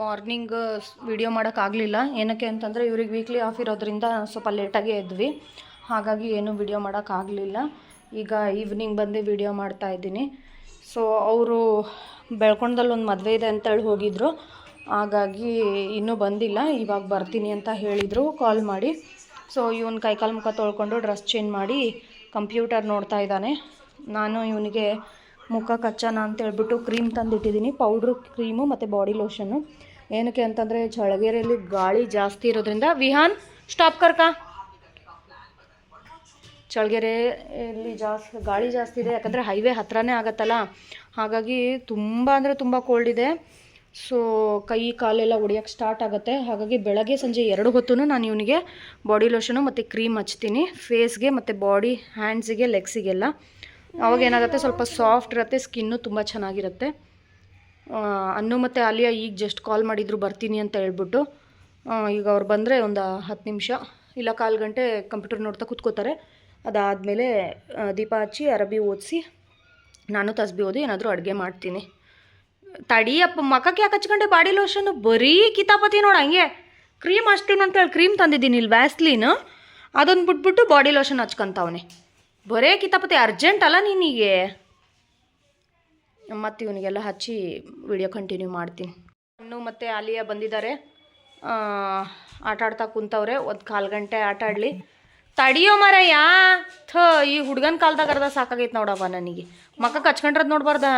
Morning video ಮಾಡೋಕ್ಕಾಗಲಿಲ್ಲ. ಏನಕ್ಕೆ ಅಂತಂದರೆ ಇವ್ರಿಗೆ ವೀಕ್ಲಿ ಆಫ್ ಇರೋದ್ರಿಂದ ಸ್ವಲ್ಪ ಲೇಟಾಗೇ ಎದ್ವಿ, ಹಾಗಾಗಿ ಏನೂ ವಿಡಿಯೋ ಮಾಡೋಕ್ಕಾಗಲಿಲ್ಲ. ಈಗ ಈವ್ನಿಂಗ್ ಬಂದು ವಿಡಿಯೋ ಮಾಡ್ತಾಯಿದ್ದೀನಿ. ಸೊ ಅವರು ಬೆಳ್ಕೊಂಡಲ್ಲಿ ಒಂದು ಮದುವೆ ಇದೆ ಅಂತೇಳಿ ಹೋಗಿದ್ದರು, ಹಾಗಾಗಿ ಇನ್ನೂ ಬಂದಿಲ್ಲ. ಇವಾಗ ಬರ್ತೀನಿ ಅಂತ ಹೇಳಿದರು ಕಾಲ್ ಮಾಡಿ. ಸೊ ಇವನು ಕೈಕಾಲು ಮುಖ ತೊಳ್ಕೊಂಡು ಡ್ರೆಸ್ ಚೇಂಜ್ ಮಾಡಿ ಕಂಪ್ಯೂಟರ್ ನೋಡ್ತಾ ಇದ್ದಾನೆ. ನಾನು ಇವನಿಗೆ ಮುಖಕ್ಕೆ ಹಚ್ಚೋಣ ಅಂತೇಳ್ಬಿಟ್ಟು ಕ್ರೀಮ್ ತಂದಿಟ್ಟಿದ್ದೀನಿ, ಪೌಡ್ರು, ಕ್ರೀಮು ಮತ್ತು ಬಾಡಿ ಲೋಷನ್ನು. ಏನಕ್ಕೆ ಅಂತಂದರೆ ಚಳ್ಳಕೆರೆಯಲ್ಲಿ ಗಾಳಿ ಜಾಸ್ತಿ ಇರೋದ್ರಿಂದ. ವಿಹಾನ್ ಸ್ಟಾಪ್ ಕರ್ಕ. ಚಳ್ಳಕೆರೆಯಲ್ಲಿ ಗಾಳಿ ಜಾಸ್ತಿ ಇದೆ, ಯಾಕಂದರೆ ಹೈವೇ ಹತ್ರನೇ ಆಗುತ್ತಲ್ಲ, ಹಾಗಾಗಿ ತುಂಬ ಅಂದರೆ ತುಂಬ ಕೋಲ್ಡ್ ಇದೆ. ಸೊ ಕೈ ಕಾಲೆಲ್ಲ ಹೊಡಿಯೋಕ್ಕೆ ಸ್ಟಾರ್ಟ್ ಆಗುತ್ತೆ. ಹಾಗಾಗಿ ಬೆಳಗ್ಗೆ ಸಂಜೆ 2 ಹೊತ್ತೂ ನಾನು ಇವನಿಗೆ ಬಾಡಿ ಲೋಷನು ಮತ್ತು ಕ್ರೀಮ್ ಹಚ್ತೀನಿ, ಫೇಸ್ಗೆ ಮತ್ತು ಬಾಡಿ ಹ್ಯಾಂಡ್ಸಿಗೆ, ಲೆಗ್ಸಿಗೆಲ್ಲ. ಅವಾಗ ಏನಾಗುತ್ತೆ, ಸ್ವಲ್ಪ ಸಾಫ್ಟ್ ಇರುತ್ತೆ, ಸ್ಕಿನ್ನು ತುಂಬ ಚೆನ್ನಾಗಿರುತ್ತೆ. ಅನ್ನು ಮತ್ತು ಆಲಿಯಾ ಈಗ ಜಸ್ಟ್ ಕಾಲ್ ಮಾಡಿದ್ರು ಬರ್ತೀನಿ ಅಂತ ಹೇಳ್ಬಿಟ್ಟು. ಈಗ ಅವ್ರು ಬಂದರೆ ಒಂದು 10 ನಿಮಿಷ ಇಲ್ಲ 1/4 ಗಂಟೆ ಕಂಪ್ಯೂಟರ್ ನೋಡ್ತಾ ಕೂತ್ಕೋತಾರೆ. ಅದಾದಮೇಲೆ ದೀಪ ಹಚ್ಚಿ ಅರಬಿ ಓದಿಸಿ ನಾನು ತಸ್ಬಿ ಓದಿ ಏನಾದರೂ ಅಡುಗೆ ಮಾಡ್ತೀನಿ. ತಡಿಯಪ್ಪ, ಮಖಕ್ಕೆ ಯಾಕೆ ಹಚ್ಕೊಂಡೆ ಬಾಡಿ ಲೋಷನ್ನು? ಬರೀ ಕಿತಾಪತಿ ನೋಡು. ಹಂಗೆ ಕ್ರೀಮ್ ಹಚ್ತೀನಿ ಅಂತೇಳಿ ಕ್ರೀಮ್ ತಂದಿದ್ದೀನಿ ಇಲ್ಲಿ, ವ್ಯಾಸ್ಲೀನು. ಅದೊಂದು ಬಿಟ್ಬಿಟ್ಟು ಬಾಡಿ ಲೋಷನ್ ಹಚ್ಕೊತಾವನೆ. ಬರೇ ಕಿತಾಪತಿ, ಅರ್ಜೆಂಟ್ ಅಲ್ಲ ನೀನಿಗೆ. ಮತ್ತು ಇವನಿಗೆಲ್ಲ ಹಚ್ಚಿ ವಿಡಿಯೋ ಕಂಟಿನ್ಯೂ ಮಾಡ್ತೀನಿ. ಇನ್ನು ಮತ್ತು ಆಲಿಯಾ ಬಂದಿದ್ದಾರೆ, ಆಟ ಆಡ್ತಾ ಕುಂತವ್ರೆ. 1/4 ಗಂಟೆ ಆಟ ಆಡಲಿ. ತಡಿಯೋ ಮಾರಯ್ಯ, ಈ ಹುಡುಗನ ಕಾಲ್ದಾಗ ಅರ್ಧ ಸಾಕಾಗೈತೆ ನೋಡಪ್ಪ ನನಗೆ. ಮಕ್ಕಕ್ಕೆ ಹಚ್ಕೊಂಡ್ರದ್ದು ನೋಡ್ಬಾರ್ದ?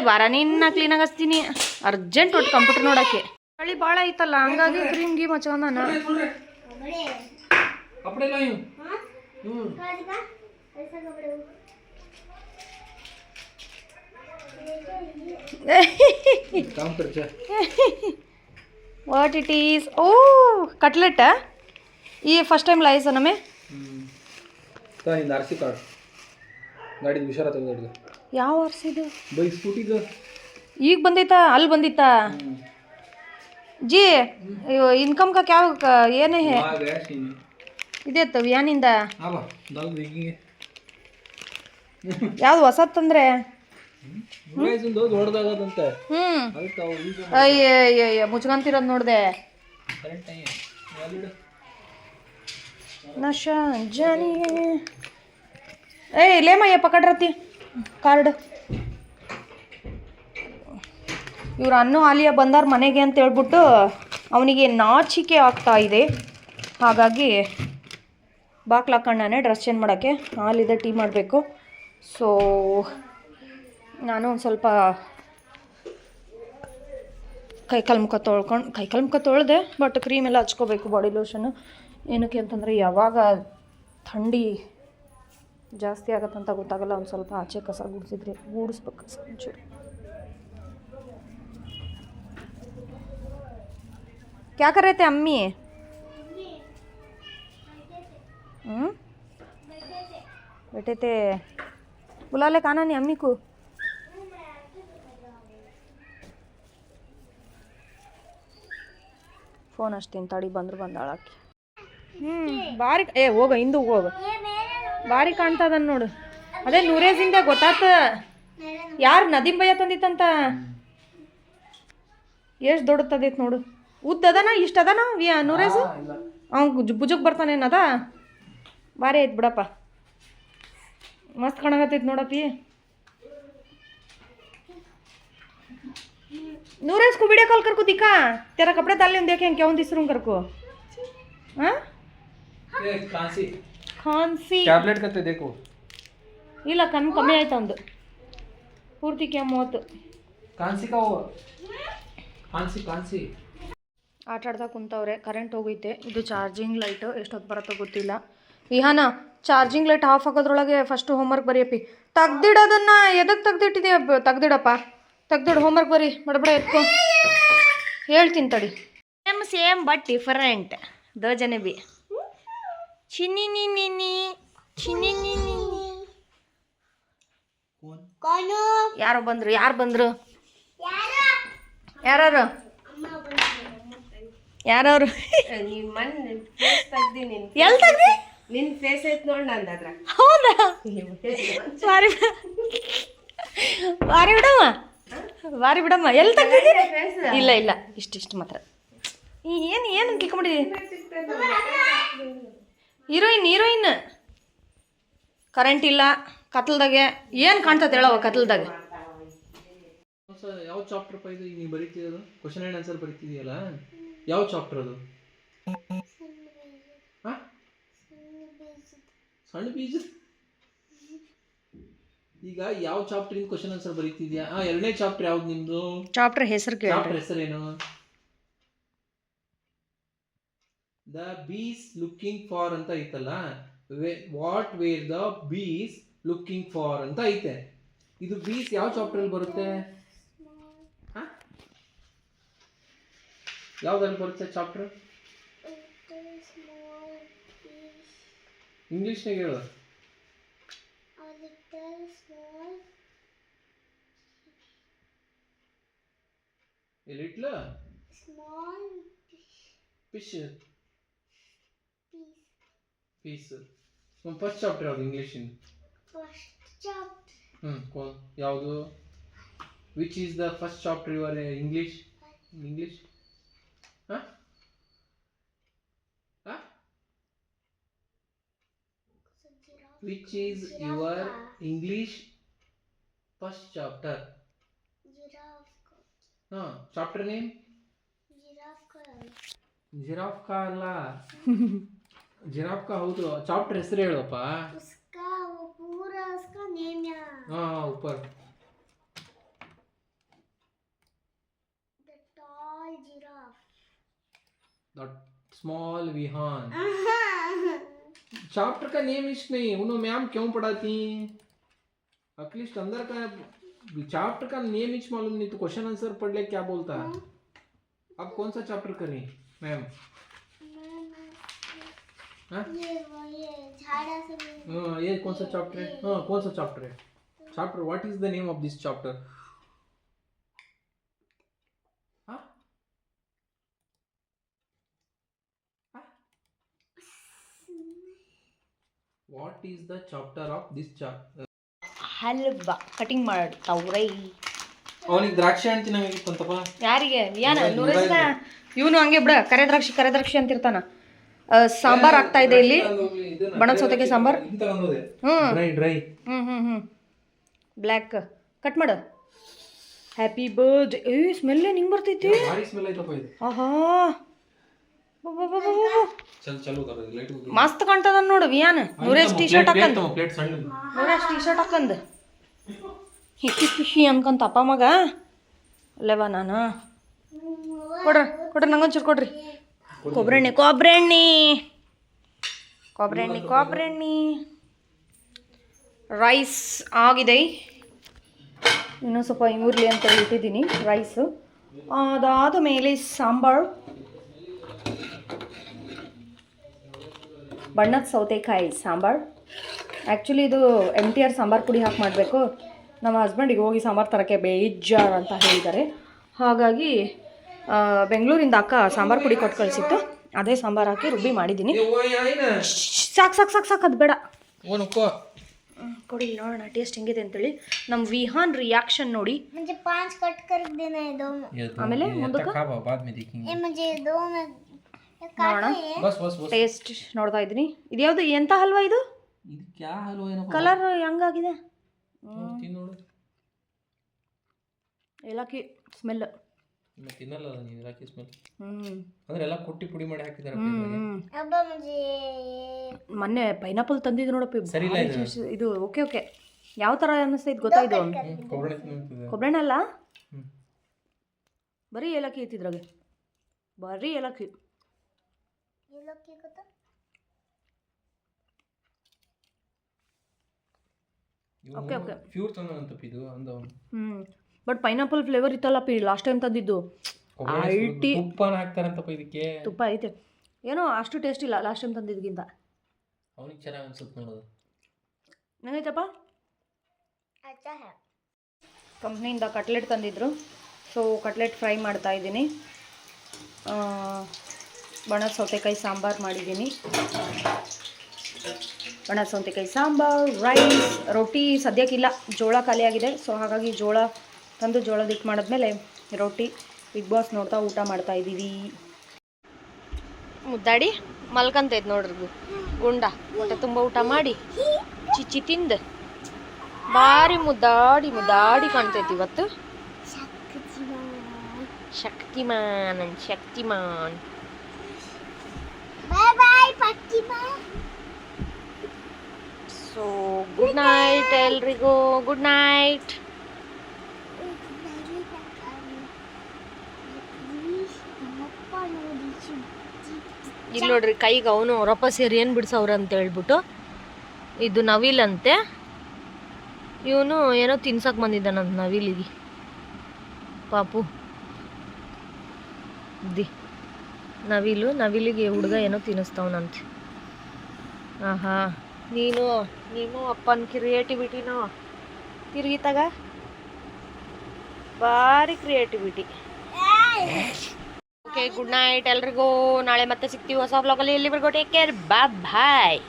ಬಾರ ನಿನ್ನ ಕ್ಲೀನಾಗಿ ಹಚ್ತೀನಿ, ಅರ್ಜೆಂಟ್ ಒಟ್ಟು ಕಂಪ್ಯೂಟರ್ ನೋಡೋಕ್ಕೆ. ಚಳಿ ಭಾಳ ಐತಲ್ಲ, ಹಂಗಾಗಿ ಕ್ರೀಮ್ ಗೀಮ್ ಹಚ್ಕೊಂಡ ನಾನು. What it is? Oh cutlet. ಈ ಫಸ್ಟ್ ಟೈಮ್ ಲೈಸ್ ನಮೇ ಯಾವ ಆರ್ಸಿದು? ಈಗ ಬಂದೈತಾ? ಅಲ್ಲಿ ಬಂದಿತ್ತಾ ಜಿ? ಇನ್ಕಮ್ ಕಾ ಕ್ಯಾವ ಏನೇ ಇದೇತ್ತು ವ್ಯಾನಿಂದ ಯಾವ್ದು ಹೊಸತ್ ತಂದ್ರೆ? ಅಯ್ಯ ಮುಚ್ಕೊಂತಿರೋದು ನೋಡ್ದೆ. ನಶಾ ಜಾನಿ ಲೇಮಯ್ಯ ಪಕಡ್ರತಿ ಕಾರ್ಡ್. ಇವ್ರು ಅನ್ನು ಆಲಿಯಾ ಬಂದಾರ ಮನೆಗೆ ಅಂತ ಹೇಳ್ಬಿಟ್ಟು ಅವನಿಗೆ ನಾಚಿಕೆ ಆಗ್ತಾ ಇದೆ. ಹಾಗಾಗಿ ಬಾಕ್ಲು ಹಾಕೊಂಡಾನೆ ಡ್ರೆಸ್ ಚೇಂಜ್ ಮಾಡೋಕ್ಕೆ. ಹಾಲಿದೆ, ಟೀ ಮಾಡಬೇಕು. ಸೊ ನಾನು ಒಂದು ಸ್ವಲ್ಪ ಕೈಕಾಲು ಮುಖ ತೊಳೆದೆ. ಬಟ್ ಕ್ರೀಮ್ ಎಲ್ಲ ಹಚ್ಕೋಬೇಕು, ಬಾಡಿ ಲೋಷನ್ನು. ಏನಕ್ಕೆ ಅಂತಂದರೆ ಯಾವಾಗ ಥಂಡಿ ಜಾಸ್ತಿ ಆಗತ್ತಂತ ಗೊತ್ತಾಗಲ್ಲ. ಒಂದು ಸ್ವಲ್ಪ ಆಚೆ ಕಸ ಗೂಡಿಸ್ಬೇಕು ಕಸ ಒಂಚೂರು. ಕ್ಯಾ ಕರೇತೆ ಅಮ್ಮಿ? बेटे थे बुला ले खाना नहीं अम्मी को. ಫೋನ್ ಅಷ್ಟೇನು ತಡಿ, ಬಂದ್ರು ಬಂದಾಳಾಕಿ. ಭಾರಿ ಹೋಗ ಹಿಂದೂ ಹೋಗ, ಭಾರಿ ಕಾಣ್ತದ ನೋಡು. ಅದೇ ನೂರೇಜಿಂದ ಗೊತ್ತಾತ. ಯಾರು ನದೀಮ್ ಭಯ್ಯ ತಂದಿತ್ತಂತ? ಎಷ್ಟು ದೊಡ್ಡದೈತೆ ನೋಡು. ಉದ್ದದನ ಇಷ್ಟ ಅದನ ನೂರೇಜ್? ಅವ್ನು ಭುಜಕ್ಕೆ ಬರ್ತಾನೇನದ? ಭಾರಿ ಐತೆ ಬಿಡಪ್ಪ, ಮಸ್ತ್ ಕಾಣಕತ್ತೈತೆ ನೋಡಪ್ಪಿ. नूरेश को वीडियो कॉल कर को दिखा, तेरा कपड़े डालने देखे क्या दिसरूं कर को. हाँ खांसी खांसी टैबलेट करते देखो. ಇಲ್ಲ ಕಮ್ಮಿ ಆಯ್ತು ಒಂದು ಪೂರ್ತಿ ಕೆಮ್ಮೋತು. ಕಾನ್ಸಿ ಕಾ ಕಾನ್ಸಿ ಆಟ ಆಡ್ತಾ ಕುಂತವ್ರೆ. ಕರೆಂಟ್ ಹೋಗೈತೆ. ಇದು ಚಾರ್ಜಿಂಗ್ ಲೈಟು, ಎಷ್ಟೊತ್ತು ಬರುತ್ತೋ ಗೊತ್ತಿಲ್ಲ. ವಿಹಾನ ಚಾರ್ಜಿಂಗ್ ಲೈಟ್ ಆಫ್ ಆಗೋದ್ರೊಳಗೆ ಫಸ್ಟು ಹೋಮ್ವರ್ಕ್ ಬರೆಯಪ್ಪಿ. ತೆಗ್ದಿಡೋದನ್ನ ಎದಕ್ಕೆ ತೆಗ್ದಿಟ್ಟಿದೆಯಾ? ತೆಗ್ದಿಡಪ್ಪ, ತೆಗ್ದಿಡು. ಹೋಮ್ವರ್ಕ್ ಬರೀ, ಬಡಬಡ ಎತ್ಕೊ. ಹೇಳ್ತೀನಿ ತಡಿ. Same but different. ದ ಜನೆ ಬಿ ಚಿನ್ನಿ ನೀನಿ ಚಿನ್ನಿ ನೀನಿ. ಯಾರು ಬಂದ್ರು? ಯಾರವ್ರು? ಯಾರವ್ರು? ಎಲ್ಲಿ ತೆಗ್ದಿ? ನಿನ್ನ ಫೇಸ್ ಐತೆ ನೋಡಿ ನಂದದ್ರ. ಹೌದಾ? ಬಾರಿ ಬಾರಿ ಬಿಡಮ್ಮ. ಬಾರಿ ಬಿಡಮ್ಮ ಎಲ್ಲಿ ತೆಗ್ದಿದ್ದೀರಿ? ಇಲ್ಲ ಇಲ್ಲ ಇಷ್ಟಿಷ್ಟು ಮಾತ್ರ. ಏನು ತಿಳ್ಕೊಂಬಿಡಿ. ಹೀರೋಯಿನ್ ಕರೆಂಟ್ ಇಲ್ಲ ಕತ್ಲದಾಗೆ ಏನು ಕಾಣ್ತದೆ ಹೇಳವ ಕತ್ಲದಾಗ. ಯಾವ ಚಾಪ್ಟರ್ ಇದು ನೀವು ಬರೀತಿರೋದು? ಕ್ವಶನ್ ಆ್ಯಂಡ್ ಆನ್ಸರ್ ಬರೀತಿದೆಯಲ್ಲ, ಯಾವ ಚಾಪ್ಟರ್ ಅದು? ಸಣ್ಣ ಬೀಜ. ಈಗ ಯಾವ ಚಾಪ್ಟರ್ ಇಂದ ಕ್ವಶನ್ ಆನ್ಸರ್ ಬರೀತಿದ್ಯಾ? ಎರಡನೇ ಚಾಪ್ಟರ್ ಯಾವ್ದು ನಿಮ್ದು? ಚಾಪ್ಟರ್ ಹೆಸರು ಕೇಳಿ. ಚಾಪ್ಟರ್ ಹೆಸರೇನು? ದ ಬೀಸ್ ಲುಕಿಂಗ್ ಫಾರ್ ಅಂತ ಐತಲ್ಲ, what where the bees looking for ಅಂತ ಐತೆ. ಇದು ಬೀಸ್ ಯಾವ ಚಾಪ್ಟರ್ ಅಲ್ಲಿ ಬರುತ್ತೆ? ಯಾವ್ದ್ರಲ್ಲಿ ಬರುತ್ತೆ ಚಾಪ್ಟರ್? ಇಂಗ್ಲಿಷ್ನಾಗ ಹೇಳು. Little small fish piece. First chapter ಯಾವುದು ಇಂಗ್ಲಿಷ್ ಇನ್? First chapter ಯಾವುದು? Which is the first chapter you are English? Which is your English first chapter? Chapter name? Giraffe ಕಾ ಅಲ್ಲ, ಜಿರಾಫ್ ಕಾ ಹೌದು. ಚಾಪ್ಟರ್ ಹೆಸರು ಹೇಳಪ್ಪ. ऊपर the tall giraffe, the small Vihaan. Chapter का नेम इस नहीं, उन्होंने मैम क्यों पढ़ाती? एटलीस्ट अंदर का चैप्टर का नेम इच मालूम नहीं तो क्वेश्चन आंसर पढ़ ले क्या बोलता है? अब कौन सा चैप्टर करें मैम? ये कौन सा चैप्टर है? कौन सा चैप्टर है? Chapter what is the name of this chapter? What is the chapter of this chapter? ಹಲ್ವಾ ಕಟಿಂಗ್ ಮಾಡ್ತಾವ್ರೈ. ಅವನಿಗೆ ದ್ರಾಕ್ಷಿ ಹಣ್ಣು ತಿನ್ನಂಗಿತ್ತಂತಪ್ಪ. ಯಾರಿಗೆ? ನೂರೈಸ್ನ ಇವನು ಹಂಗೆ ಬಿಡ. ಕರೆ ದ್ರಾಕ್ಷಿ ಅಂತಿರ್ತಾನ. ಸಾಂಬಾರ್ ಆಗ್ತಾ ಇದೆ ಇಲ್ಲಿ, ಬಣದ ಸೌತೆಕಾಯಿ ಸಾಂಬಾರ್. ಡ್ರೈ ಬ್ಲ್ಯಾಕ್ ಕಟ್ ಮಾಡು. ಹ್ಯಾಪಿ ಬರ್ತ್. ಸ್ಮೆಲ್ ನಿಂಗೆ ಬರ್ತೈತಿ. ಆಹಾ ಮಸ್ತ್ ಕಾಣ್ತದ ನೋಡು ವಿಯಾನ್. ನೂರೇಶ್ ಟಿ ಶರ್ಟ್ ಹಾಕಂದ್ ಹಿಕ್ಕಿ ಅನ್ಕೊಂತ ಅಪ್ಪ ಮಗ ಅಲ್ಲವಾ ನಾನು. ಕೊಡ್ರಿ ನಂಗೊಂಚೂರು ಕೊಡ್ರಿ. ಕೊಬ್ಬರಿ ಎಣ್ಣೆ ರೈಸ್ ಆಗಿದೆ. ಇನ್ನೂ ಸ್ವಲ್ಪ ಇಮೂರ್ಲಿ ಅಂತ ಇಟ್ಟಿದ್ದೀನಿ ರೈಸು. ಅದಾದ ಮೇಲೆ ಸಾಂಬಾರು, ಬಣ್ಣದ ಸೌತೆಕಾಯಿ ಸಾಂಬಾರು. ಆ್ಯಕ್ಚುಲಿ ಇದು MTR ಸಾಂಬಾರು ಪುಡಿ ಹಾಕಿ ಮಾಡಬೇಕು. ನಮ್ಮ ಹಸ್ಬೆಂಡಿಗೆ ಹೋಗಿ ಸಾಂಬಾರು ತರೋಕ್ಕೆ ಬೇಜಾರು ಅಂತ ಹೇಳಿದ್ದಾರೆ. ಹಾಗಾಗಿ ಬೆಂಗಳೂರಿಂದ ಅಕ್ಕ ಸಾಂಬಾರು ಪುಡಿ ಕೊಟ್ಟು ಕಳಿಸಿತ್ತು. ಅದೇ ಸಾಂಬಾರು ಹಾಕಿ ರುಬ್ಬಿ ಮಾಡಿದ್ದೀನಿ. ಸಾಕು ಅದು ಬೇಡ. ಕೊಡಿ ನೋಡೋಣ ಟೇಸ್ಟ್ ಹೆಂಗಿದೆ ಅಂತೇಳಿ. ನಮ್ಮ ವಿಹಾನ್ ರಿಯಾಕ್ಷನ್ ನೋಡಿ. ಆಮೇಲೆ ನೋಡೋಣ ಟೇಸ್ಟ್ ನೋಡ್ತಾ ಇದ್ದೀನಿ. ಇದ್ಯಾವುದು ಎಂಥ ಹಲ್ವಾ ಇದು? ಕಲರ್ ಹೆಂಗಾಗಿದೆ? ಏಲಕ್ಕಿ ಸ್ಮೆಲ್. ಮೊನ್ನೆ ಪೈನಾಪಲ್ ತಂದಿದ್ದು ನೋಡಪ್ಪ. ಇದು ಓಕೆ ಯಾವ ಥರ ಅನ್ನಿಸ್ತೈತೆ ಗೊತ್ತಾ? ಇದು ಕೊಬ್ಬರಿ ಅಲ್ಲ, ಬರೀ ಏಲಕ್ಕಿ ಐತಿದ್ರಾಗೆ. ಬರೀ ಏಲಕ್ಕಿ. ಓಕೆ ಬಟ್ ಪೈನಾಪಲ್ ಫ್ಲೇವರ್ ಇತ್ತಲ್ಲಪ್ಪ ಲಾಸ್ಟ್ ಟೈಮ್ ತಂದಿದ್ದು. ತುಪ್ಪ ಐತೆ ಏನೋ ಅಷ್ಟು ಟೇಸ್ಟ್ ಇಲ್ಲ ಲಾಸ್ಟ್ ಟೈಮ್ ತಂದಿದ್ದಕ್ಕಿಂತ. ನಂಗೈತಪ್ಪ. ಕಂಪ್ನಿಯಿಂದ ಕಟ್ಲೆಟ್ ತಂದಿದ್ರು, ಸೊ ಕಟ್ಲೆಟ್ ಫ್ರೈ ಮಾಡ್ತಾ ಇದ್ದೀನಿ. ಬಣದ ಸೌತೆಕಾಯಿ ಸಾಂಬಾರು ಮಾಡಿದ್ದೀನಿ. ಬಣದ ಸೌತೆಕಾಯಿ ಸಾಂಬಾರು, ರೈಸ್, ರೊಟ್ಟಿ ಸದ್ಯಕ್ಕಿಲ್ಲ, ಜೋಳ ಖಾಲಿಯಾಗಿದೆ. ಸೊ ಹಾಗಾಗಿ ಜೋಳ ತಂದು ಜೋಳದ ಹಿಟ್ಟು ಮಾಡಿದ್ಮೇಲೆ ರೊಟ್ಟಿ ಬಿಗ್ ಬಾಸ್ ನೋಡ್ತಾ ಊಟ ಮಾಡ್ತಾ ಇದ್ದೀವಿ. ಮುದ್ದಾಡಿ ಮಲ್ಕಂತೈತೆ ನೋಡ್ರಿ ಗುಂಡ. ಹೊಟ್ಟೆ ತುಂಬ ಊಟ ಮಾಡಿ ಚಿಚ್ಚಿ ತಿಂದು ಭಾರಿ ಮುದ್ದಾಡಿ ಮುದ್ದಾಡಿ ಕಾಣ್ತೈತಿ ಇವತ್ತು. Shaktimaan Shaktimaan. So good night ಎಲ್ರಿಗೂ, ಗುಡ್ ನೈಟ್. ಇಲ್ಲಿ ನೋಡ್ರಿ ಕೈಗೆ ಅವನು ಅವರಪ್ಪ ಸೇರಿ ಏನು ಬಿಡ್ಸವ್ರ ಅಂತ ಹೇಳ್ಬಿಟ್ಟು, ಇದು ನವಿಲಂತೆ, ಇವನು ಏನೋ ತಿನ್ಸಕ್ಕೆ ಬಂದಿದ್ದಾನಂತ ನವಿಲಿಗೆ ಪಾಪು. ನವಿಲಿಗೆ ಹುಡುಗ ಏನೋ ತಿನ್ನಿಸ್ತಾವನಂತೆ. ಆಹಾ, ನೀನು ಅಪ್ಪನ ಕ್ರಿಯೇಟಿವಿಟಿನೋ ತಿರುಗಿತಾಗ ಭಾರಿ ಕ್ರಿಯೇಟಿವಿಟಿ. ಓಕೆ, ಗುಡ್ ನೈಟ್ ಎಲ್ರಿಗೂ. ನಾಳೆ ಮತ್ತೆ ಸಿಗ್ತೀವಿ ಹೊಸ ಬ್ಲಾಗಲ್ಲಿ. ಎಲ್ಲಿವರೆಗೂ ಟೇಕ್ ಕೇರ್, ಬಾಯ್ ಬಾಯ್.